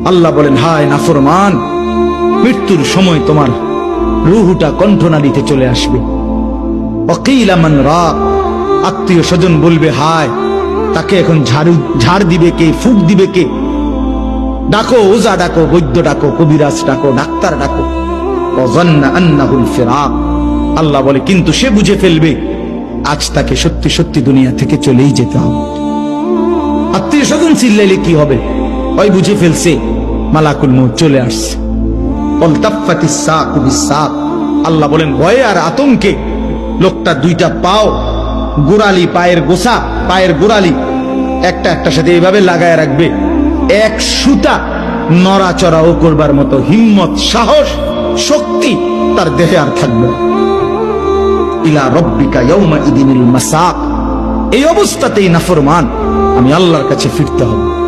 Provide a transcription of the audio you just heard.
আল্লাহ বলেন, হায় নাফরমান, মৃত্যুর সময় তোমার রুহুটা কণ্ঠনালীতে চলে আসবে। ওয়াকিলা মান রাক, আত্মীয় স্বজন বলবে, হায় তাকে এখন ঝাড় দিবে কে, ফুক দিবে কে? ডাকো ওজা, ডাকো বৈদ্য, ডাকো কবিরাজ, ডাকো ডাক্তার, ডাকো। ওয়াযান্না আন্নাহুল ফিরাক, আল্লাহ বলে কিন্তু সে বুঝে ফেলবে আজ তাকে সত্যি সত্যি দুনিয়া থেকে চলেই যেতে হবে। আত্মীয় স্বজন চিল্লাইলে কি হবে? ওই বুঝে ফেলছে মালাকুল মউত চলে আসছে। ওয়ালতাফাতিস সাকু বিসাক, আল্লাহ বলেন ভয়ে আর আতঙ্কে লোকটা দুইটা পাও, গোড়ালি, পায়ের গোসা, পায়ের গোড়ালি একটা একটার সাথে এইভাবে লাগায় রাখবে। এক সুতা নড়াচড়াও করবার মতো হিম্মত, সাহস, শক্তি তার দেহে আর থাকবে। ইলা রব্বিকা ইয়াউমা ইদিনিল মাসাক, এই অবস্থাতেই নাফরমান আমি আল্লাহর কাছে ফিরতে হবে।